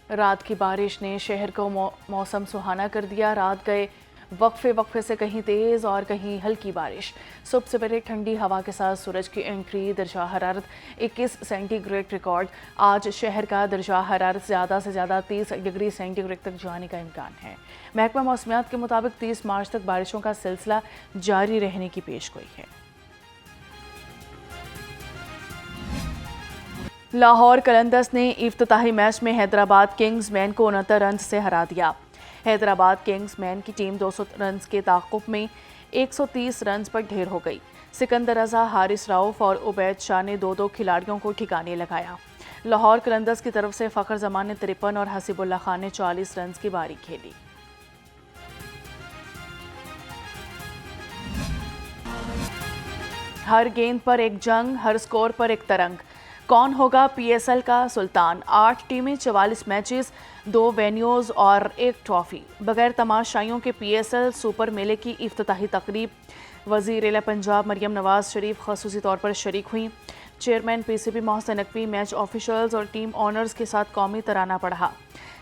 رات کی بارش نے شہر کو موسم سہانا کر دیا۔ رات گئے وقفے سے کہیں تیز اور کہیں ہلکی بارش۔ صبح سویرے ٹھنڈی ہوا کے ساتھ سورج کی انٹری۔ درجہ حرارت 21 سینٹی گریڈ ریکارڈ۔ آج شہر کا درجہ حرارت زیادہ سے زیادہ 30 ڈگری سینٹی گریڈ تک جانے کا امکان ہے۔ محکمہ موسمیات کے مطابق 30 مارچ تک بارشوں کا سلسلہ جاری رہنے کی پیش گوئی ہے۔ لاہور قلندرز نے افتتاحی میچ میں حیدرآباد کنگز مین کو 69 رنز سے ہرا دیا۔ حیدرآباد کنگز مین کی ٹیم 200 رنز کے تعاقب میں 130 رنز پر ڈھیر ہو گئی۔ سکندر رضا، حارث رؤف اور عبید شاہ نے دو کھلاڑیوں کو ٹھکانے لگایا۔ لاہور قلندرز کی طرف سے فخر زمان نے 53 اور حسیب اللہ خان نے 40 رنز کی باری کھیلی۔ ہر گیند پر ایک جنگ، ہر سکور پر ایک ترنگ۔ کون ہوگا پی ایس ایل کا سلطان؟ 8 ٹیمیں، 44 میچز، 2 وینیوز اور 1 ٹرافی۔ بغیر تماشائیوں کے پی ایس ایل سپر میلے کی افتتاحی تقریب۔ وزیر اعلیٰ پنجاب مریم نواز شریف خصوصی طور پر شریک ہوئیں۔ Chairman P C B Mohsin Naqvi, match officials اور ٹیم آنرز کے ساتھ قومی ترانہ پڑھا۔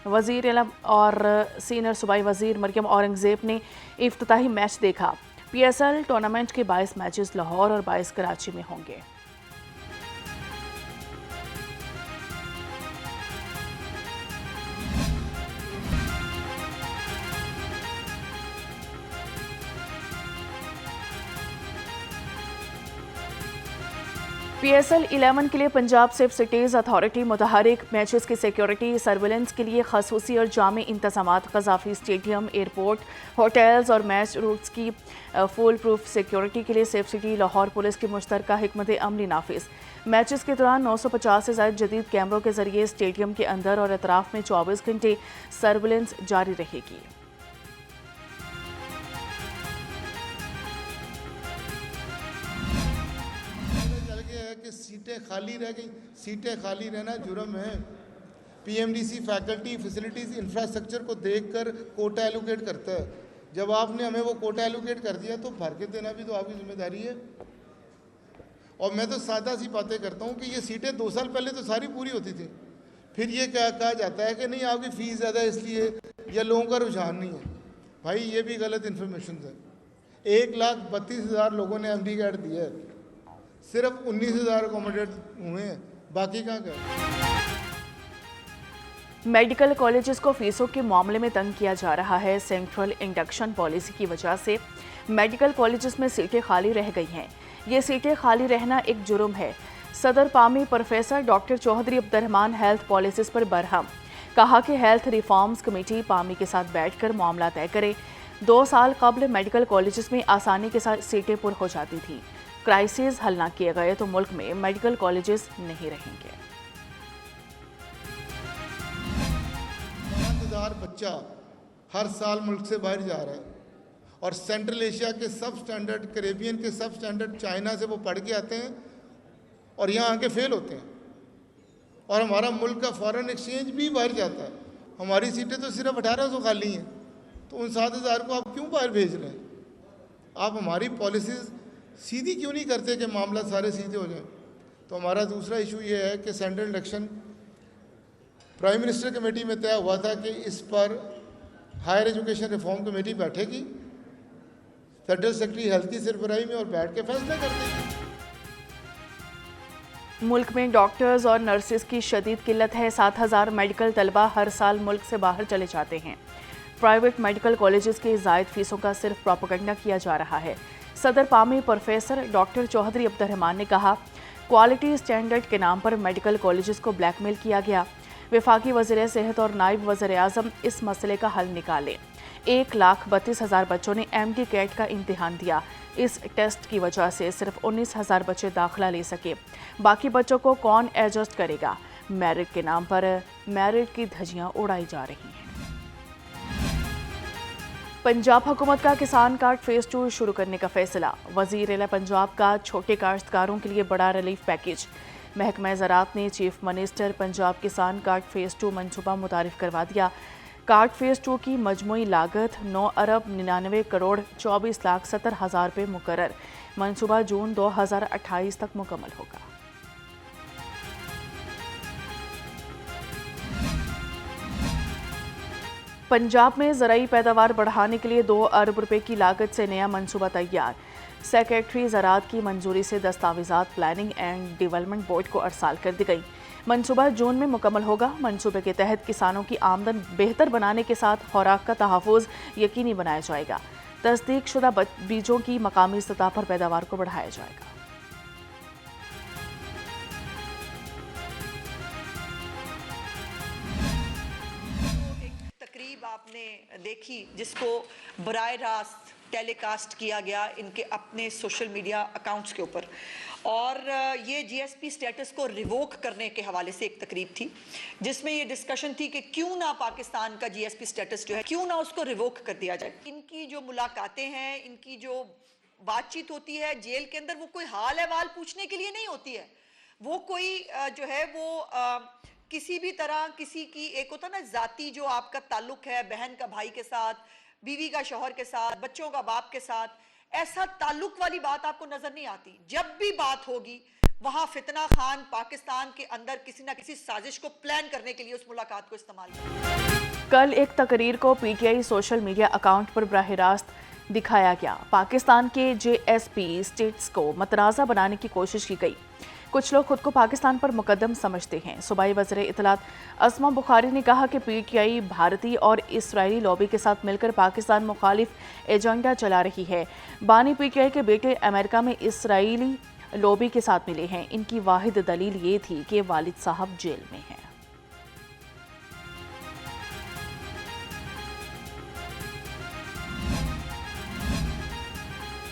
وزیر اعلیٰ اور سینئر صوبائی وزیر مریم اورنگزیب نے افتتاحی میچ دیکھا۔ پی ایس ایل ٹورنامنٹ کے 22 میچز لاہور اور 22 کراچی میں ہوں گے۔ پی ایس ایل 11 کے لیے پنجاب سیف سٹیز اتھارٹی متحرک۔ میچز کی سیکیورٹی سرویلنس کے لیے خصوصی اور جامع انتظامات۔ قذافی اسٹیڈیم، ایئرپورٹ، ہوٹلز اور میچ روٹس کی فول پروف سیکیورٹی کے لیے سیف سٹی لاہور پولیس کی مشترکہ حکمت عملی نافذ۔ میچز کے دوران 950 سے زائد جدید کیمروں کے ذریعے اسٹیڈیم کے اندر اور اطراف میں 24 گھنٹے سرویلنس جاری رہے گی۔ کہ سیٹیں خالی رہ گئیں۔ سیٹیں خالی رہنا جرم ہے۔ P M D C faculty facilities infrastructure کو دیکھ کر کوٹا ایلوکیٹ کرتا ہے۔ جب آپ نے ہمیں وہ کوٹا ایلوکیٹ کر دیا تو بھر کے دینا بھی تو آپ کی ذمہ داری ہے۔ اور میں تو سادہ سی باتیں کرتا ہوں کہ یہ سیٹیں 2 سال پہلے تو ساری پوری ہوتی تھی، پھر یہ کہا جاتا ہے کہ نہیں آپ کی فیس زیادہ ہے اس لیے، یا لوگوں کا رجحان نہیں ہے۔ بھائی یہ بھی غلط انفارمیشن ہے۔ 1,32,000 لوگوں نے ایم ڈی کارڈ دیا ہے، صرف 19,000 اکوموڈیٹ ہوئے ہیں، باقی کہاں گئے؟ میڈیکل کالجز کو فیسوں کے معاملے میں تنگ کیا جا رہا ہے۔ سینٹرل انڈکشن پالیسی کی وجہ سے میڈیکل کالجز میں سیٹیں خالی رہ گئی ہیں۔ یہ سیٹیں خالی رہنا ایک جرم ہے۔ صدر پامی professor doctor Chaudhry Abdul Rehman health policies پر برہم۔ کہا کہ ہیلتھ ریفارمز کمیٹی پامی کے ساتھ بیٹھ کر معاملہ طے کرے۔ 2 سال قبل میڈیکل کالجز میں آسانی کے ساتھ سیٹیں پر ہو جاتی تھیں۔ کرائسس حل نہ کیے گئے تو ملک میں میڈیکل کالجز نہیں رہیں گے۔ 5,000 بچہ ہر سال ملک سے باہر جا رہا ہے، اور سینٹرل ایشیا کے سب سٹینڈرڈ، کریبین کے سب سٹینڈرڈ، چائنا سے وہ پڑھ کے آتے ہیں اور یہاں آ کے فیل ہوتے ہیں، اور ہمارا ملک کا فارن ایکسچینج بھی باہر جاتا ہے۔ ہماری سیٹیں تو صرف 1,800 خالی ہیں، تو ان 7,000 کو آپ کیوں باہر بھیج رہے ہیں؟ آپ ہماری پالیسیز سیدھی کیوں نہیں کرتے کہ معاملہ سارے سیدھے ہو جائیں؟ تو ہمارا دوسرا ایشو یہ ہے کہ central election prime minister committee میں طے ہوا تھا کہ اس پر ہائر ایجوکیشن ریفارم کمیٹی بیٹھے گی، فیڈرل سیکرٹری ہیلتھ کی سربراہی میں، اور بیٹھ کے فیصلے کرتے گی۔ ملک میں ڈاکٹرز اور نرسز کی شدید قلت ہے۔ 7,000 میڈیکل طلبہ ہر سال ملک سے باہر چلے جاتے ہیں۔ پرائیویٹ میڈیکل کالجز کی زائد فیسوں کا صرف پروپیگنڈا کیا جا رہا ہے۔ صدر پامی پروفیسر ڈاکٹر چوہدری عبدالرحمان نے کہا، کوالٹی سٹینڈرڈ کے نام پر میڈیکل کالجز کو بلیک میل کیا گیا۔ وفاقی وزیر صحت اور نائب وزیر اعظم اس مسئلے کا حل نکالیں۔ 1,32,000 بچوں نے ایم ڈی کیٹ کا امتحان دیا۔ اس ٹیسٹ کی وجہ سے صرف 19,000 بچے داخلہ لے سکے۔ باقی بچوں کو کون ایڈجسٹ کرے گا؟ میرٹ کے نام پر میرٹ کی دھجیاں اڑائی جا رہی ہیں۔ پنجاب حکومت کا کسان کارڈ فیز 2 شروع کرنے کا فیصلہ۔ وزیر اعلیٰ پنجاب کا چھوٹے کاشتکاروں کے لیے بڑا ریلیف پیکیج۔ محکمہ زراعت نے چیف منسٹر پنجاب کسان کارڈ فیز 2 منصوبہ متعارف کروا دیا۔ کارڈ فیز 2 کی مجموعی لاگت 9,99,24,70,000 روپے مقرر۔ منصوبہ جون 2028 تک مکمل ہوگا۔ पंजाब में ज़राई पैदावार बढ़ाने के लिए 2 अरब रुपए की लागत से नया मंसूबा तैयार। सेक्रेटरी ज़राअत की मंजूरी से दस्तावेज़ात प्लानिंग एंड डेवलपमेंट बोर्ड को अरसाल कर दी गई। मंसूबा जून में मुकम्मल होगा। मंसूबे के तहत किसानों की आमदन बेहतर बनाने के साथ खुराक का तहफ़्फ़ुज़ यकीनी बनाया जाएगा। तस्दीक शुदा बीजों की मकामी सतह पर पैदावार को बढ़ाया जाएगा। तकरीब आपने देखी जिसको बराह रास्त टेलीकास्ट किया गया इनके अपने सोशल मीडिया अकाउंट्स के ऊपर, और ये जीएसपी स्टेटस को रिवोक करने के हवाले से एक तकरीब थी जिसमें ये डिस्कशन थी कि क्यों ना पाकिस्तान का जीएसपी स्टेटस जो है क्यों ना उसको रिवोक कर दिया जाए। इनकी जो मुलाकातें हैं, इनकी जो बातचीत होती है जेल के अंदर, वो कोई हाल अहवाल पूछने के लिए नहीं होती है। वो कोई जो है वो किसी भी तरह किसी की एक होता ना जाती जो आपका ताल्लुक है बहन का भाई के साथ, बीवी का शौहर के साथ, बच्चों का बाप के साथ, ऐसा ताल्लुक वाली बात आपको नजर नहीं आती। जब भी बात होगी वहां फितना खान पाकिस्तान के अंदर किसी ना किसी साजिश को प्लान करने के लिए उस मुलाकात को इस्तेमाल करें। कल एक तकरीर को पीटीआई सोशल मीडिया अकाउंट पर बराह रास्त दिखाया गया। पाकिस्तान के जेएसपी स्टेट्स को मतनाज़ा बनाने की कोशिश की गई। कुछ लोग खुद को पाकिस्तान पर मुकद्दम समझते हैं। सूबाई वज़ीर इत्तलात अस्मा बुखारी ने कहा कि पीटीआई भारतीय और इस्राएली लॉबी के साथ मिलकर पाकिस्तान मुखालिफ एजेंडा चला रही है। बानी पीटीआई के बेटे अमेरिका में इस्राएली लॉबी के साथ मिले हैं। इनकी वाहिद दलील ये थी कि वालिद साहब जेल में हैं।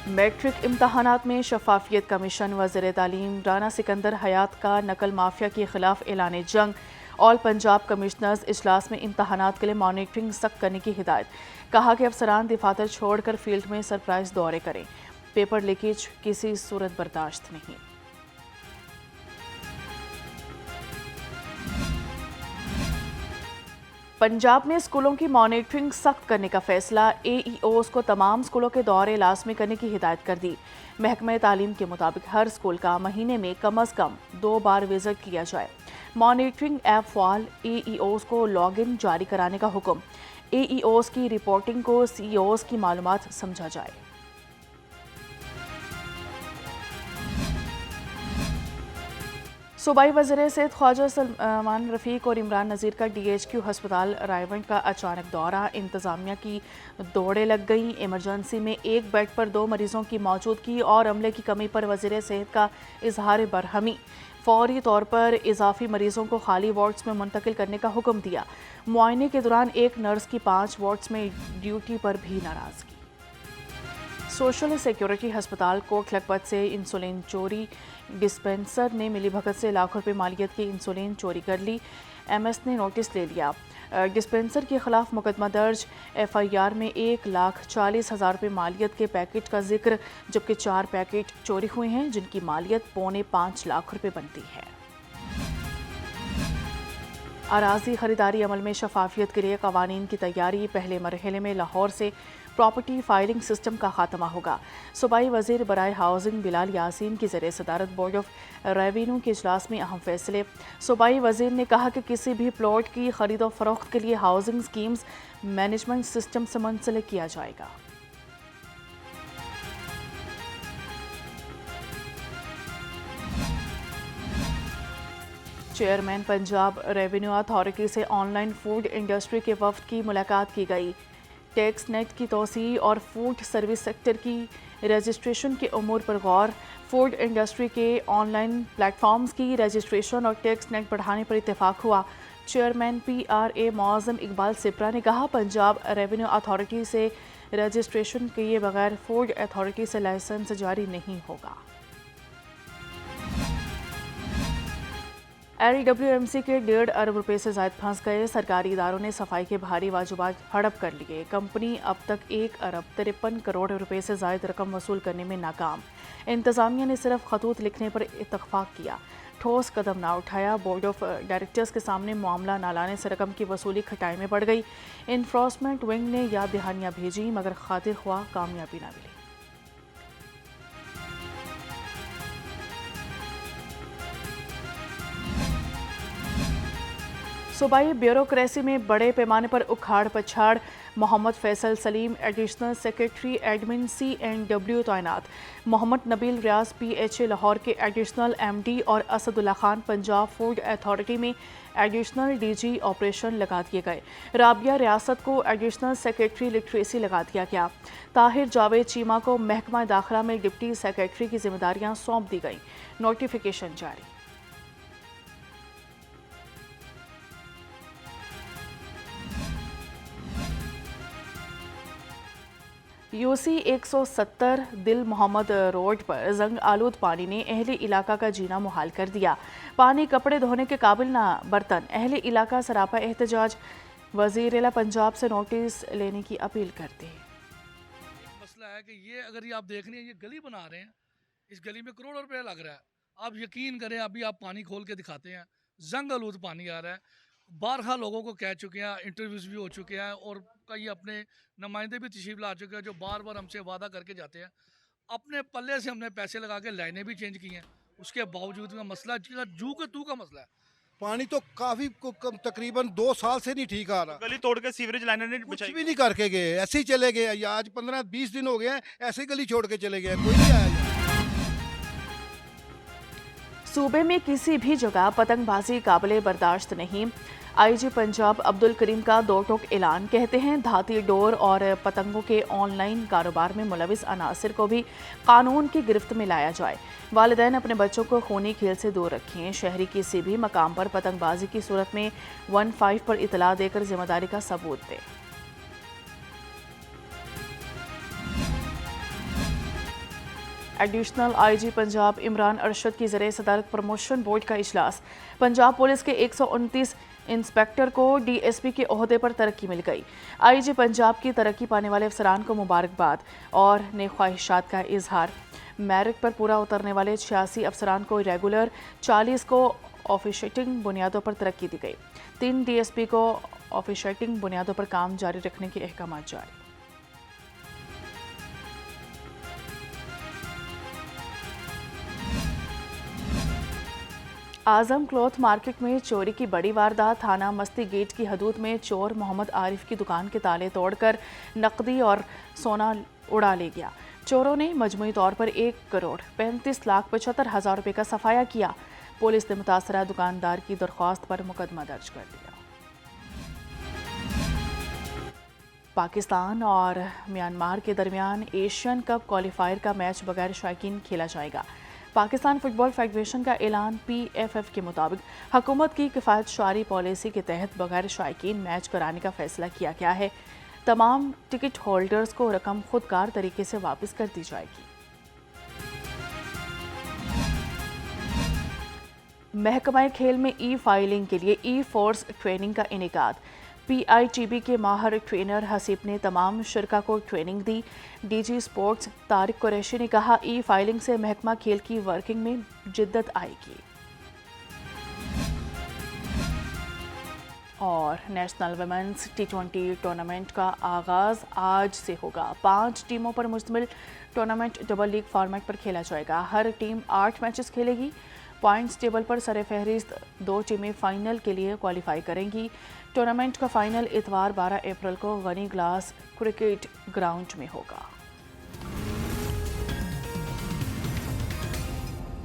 मैट्रिक इम्तहानात में शफाफियत कमीशन वज़ीर तालीम राना सिकंदर हयात का नकल माफिया के खिलाफ ऐलान जंग। ऑल पंजाब कमिश्नर्स इजलास में इम्तहानात के लिए मॉनिटरिंग सख्त करने की हिदायत। कहा कि अफसरान दफातर छोड़कर फील्ड में सरप्राइज दौरे करें। पेपर लीकेज किसी सूरत बर्दाश्त नहीं। पंजाब में स्कूलों की मॉनिटरिंग सख्त करने का फैसला। एईओस को तमाम स्कूलों के दौरे लाजमी करने की हिदायत कर दी। महकमे तालीम के मुताबिक हर स्कूल का महीने में कम अज़ कम 2 बार विजिट किया जाए। मॉनिटरिंग ऐप फाल। एईओस को लॉगिन जारी कराने का हुक्म। एईओस की रिपोर्टिंग को सीईओस की मालूमात समझा जाए। सूबाई वज़ीर सेहत ख्वाजा सलमान रफ़ीक और इमरान नज़ीर का डीएचक्यू हस्पताल रायवंड का अचानक दौरा। इंतज़ामिया की दौड़ें लग गईं। इमरजेंसी में एक बेड पर 2 मरीजों की मौजूदगी और अमले की कमी पर वज़ीर सेहत का इजहार बरहमी। फौरी तौर पर इजाफी मरीजों को खाली वार्ड्स में मुंतकिल करने का हुक्म दिया। मुआयने के दौरान एक नर्स की 5 वार्ड्स में ड्यूटी पर भी नाराज़गी। सोशल सिक्योरिटी हस्पताल कोट लखपत से इंसुलिन चोरी। डिस्पेंसर ने मिलीभगत से लाखों रुपए मालियत की इंसुलिन चोरी कर ली। एमएस ने नोटिस ले लिया। डिस्पेंसर के खिलाफ मुकदमा दर्ज। एफआईआर में 1,40,000 रुपए मालियत के पैकेट का जिक्र, जबकि 4 पैकेट चोरी हुए हैं जिनकी मालियत 4.25 लाख रुपए बनती है। अराजी खरीदारी अमल में शफाफियत के लिए कवानीन की तैयारी। पहले मरहले में लाहौर से प्रॉपर्टी फाइलिंग सिस्टम का खात्मा होगा। सूबाई वज़ीर बराए हाउसिंग बिलाल यासीन की ज़रिए सदारत बोर्ड ऑफ रेवेन्यू के इजलास में अहम फैसले। सूबाई वज़ीर ने कहा कि किसी भी प्लॉट की खरीदो फरोख्त के लिए हाउसिंग स्कीम्स मैनेजमेंट सिस्टम से मुंसलिक किया जाएगा। चेयरमैन पंजाब रेवेन्यू अथॉरिटी से ऑनलाइन फूड इंडस्ट्री के वफ्द की मुलाकात की गई। टैक्स नेट की तोसी और फूड सर्विस सेक्टर की रजिस्ट्रेशन के उमूर पर गौर। फूड इंडस्ट्री के ऑनलाइन प्लेटफॉर्म्स की रजिस्ट्रेशन और टैक्स नेट बढ़ाने पर इत्तेफाक हुआ। चेयरमैन PRA मौज़म इकबाल सिप्रा ने कहा, पंजाब रेवेन्यू अथॉरिटी से रजिस्ट्रेशन किए बगैर फूड अथॉरिटी से लाइसेंस जारी नहीं होगा। LWMC के 1.5 अरब रुपए से ज़ायद फंस गए। सरकारी इदारों ने सफाई के भारी वाजिबात हड़प कर लिए। कंपनी अब तक 1 अरब 53 करोड़ रुपए से ज़ायद रकम वसूल करने में नाकाम। इंतज़ामिया ने सिर्फ खतूत लिखने पर इत्तफाक किया, ठोस कदम ना उठाया। बोर्ड ऑफ डायरेक्टर्स के सामने मामला ना लाने से रकम की वसूली खटाई में बढ़ गई। इन्फोर्समेंट विंग ने याद दहानियाँ भेजी मगर खातिर ख्वाह कामयाबी ना मिली। सूबाई ब्यूरोक्रेसी में बड़े पैमाने पर उखाड़ पछाड़, Mohammad Faisal Saleem additional secretary admin CNW तैनात, मोहम्मद नबील रियाज PHA लाहौर के एडिशनल MD और असदुल्ला खान पंजाब फूड अथॉरिटी में एडिशनल DG ऑपरेशन लगा दिए गए। राबिया रियासत को एडिशनल सेक्रेटरी लिटरेसी लगा दिया गया। ताहिर जावेद चीमा को महकमा दाखिला में डिप्टी सेक्रेटरी की जिम्मेदारियां सौंप दी गई। नोटिफिकेशन जारी। UC 170 दिल मोहम्मद रोड पर जंग आलूद पानी ने अहले इलाका का जीना मुहाल कर दिया। पानी कपड़े धोने के काबिल ना बर्तन, अहले इलाका सरापा एहतजाज, वज़ीर-ए-आला पंजाब से नोटिस लेने की अपील करते हैं। मसला है कि ये अगर ये आप देख रहे हैं, ये गली बना रहे हैं, इस गली में करोड़ों रुपया लग रहा है। आप यकीन करें, अभी आप पानी खोल के दिखाते हैं, जंग आलूद पानी आ रहा है। बारहा लोगों को कह चुके हैं, इंटरव्यूज़ भी हो चुके हैं और कई अपने नुमाइंदे भी तशरीफ ला चुके हैं जो बार बार हमसे वादा करके जाते हैं। अपने पल्ले से हमने पैसे लगा के लाइनें भी चेंज की हैं, उसके बावजूद का मसला जू के तू का मसला है। पानी तो काफ़ी तकरीबन 2 साल से नहीं ठीक आ रहा। गली तोड़ के सीवरेज लाइनें नहीं कुछ बिछाई। भी नहीं करके गए, ऐसे ही चले गए। या आज 15-20 दिन हो गए हैं, ऐसे ही गली छोड़ के चले गए, कोई नहीं आया। सूबे में किसी भी जगह पतंगबाजी काबिले बर्दाश्त नहीं। IG पंजाब अब्दुल करीम का दो टोक ऐलान, कहते हैं धाती डोर और पतंगों के ऑनलाइन कारोबार में मुलविस अनासिर को भी कानून की गिरफ्त में लाया जाए। वालिदैन अपने बच्चों को खूनी खेल से दूर रखें। शहरी किसी भी मकाम पर पतंगबाजी की सूरत में 15 पर इतला देकर जिम्मेदारी का सबूत दें। एडिशनल IG पंजाब इमरान अरशद की ज़रिए सदारत प्रमोशन बोर्ड का इजलास, पंजाब पुलिस के 129 इंस्पेक्टर को DSP के ओहदे पर तरक्की मिल गई। IG पंजाब की तरक्की पाने वाले अफसरान को मुबारकबाद और नेक ख्वाहिशात का इजहार। मेरिट पर पूरा उतरने वाले 86 अफसरान को रेगुलर, 40 को ऑफिशिएटिंग बुनियादों पर तरक्की दी गई। 3 DSP को ऑफिशिएटिंग बुनियादों पर काम जारी रखने के अहकाम जारी। आजम क्लॉथ मार्केट में चोरी की बड़ी वारदात, थाना मस्ती गेट की हदूद में चोर मोहम्मद आरिफ की दुकान के ताले तोड़कर नकदी और सोना उड़ा ले गया। चोरों ने मजमूई तौर पर 1,35,75,000 रुपये का सफाया किया। पुलिस ने मुतासरा दुकानदार की दरख्वास्त पर मुकदमा दर्ज कर दिया। पाकिस्तान और म्यांमार के दरमियान एशियन कप क्वालिफायर का मैच बगैर शायकीन खेला जाएगा। पाकिस्तान फुटबॉल फेडरेशन का ऐलान, PFF के मुताबिक हुकूमत की किफ़ायत शारी पॉलिसी के तहत बगैर शायकीन मैच कराने का फैसला किया गया है। तमाम टिकट होल्डर्स को रकम खुदकार तरीके से वापस कर दी जाएगी। महकमा खेल में ई-फाइलिंग के लिए ई-फोर्स ट्रेनिंग का इनेकाद। PITB के माहर ट्रेनर हसीब ने तमाम शुरका को ट्रेनिंग दी। DG स्पोर्ट्स तारिक कुरैशी ने कहा, ई-फाइलिंग से महकमा खेल की वर्किंग में जिद्दत आएगी। और नेशनल वुमेन्स T20 टूर्नामेंट का आगाज़ आज से होगा। 5 टीमों पर मुश्तमिल टूर्नामेंट डबल लीग फॉर्मेट पर खेला जाएगा। हर टीम 8 मैचेस खेलेगी। पॉइंट्स टेबल पर सरफहरिस्त 2 टीमें फाइनल के लिए क्वालिफाई करेंगी। टूर्नामेंट का फाइनल इतवार 12 अप्रैल को गनी ग्लास क्रिकेट ग्राउंड में होगा।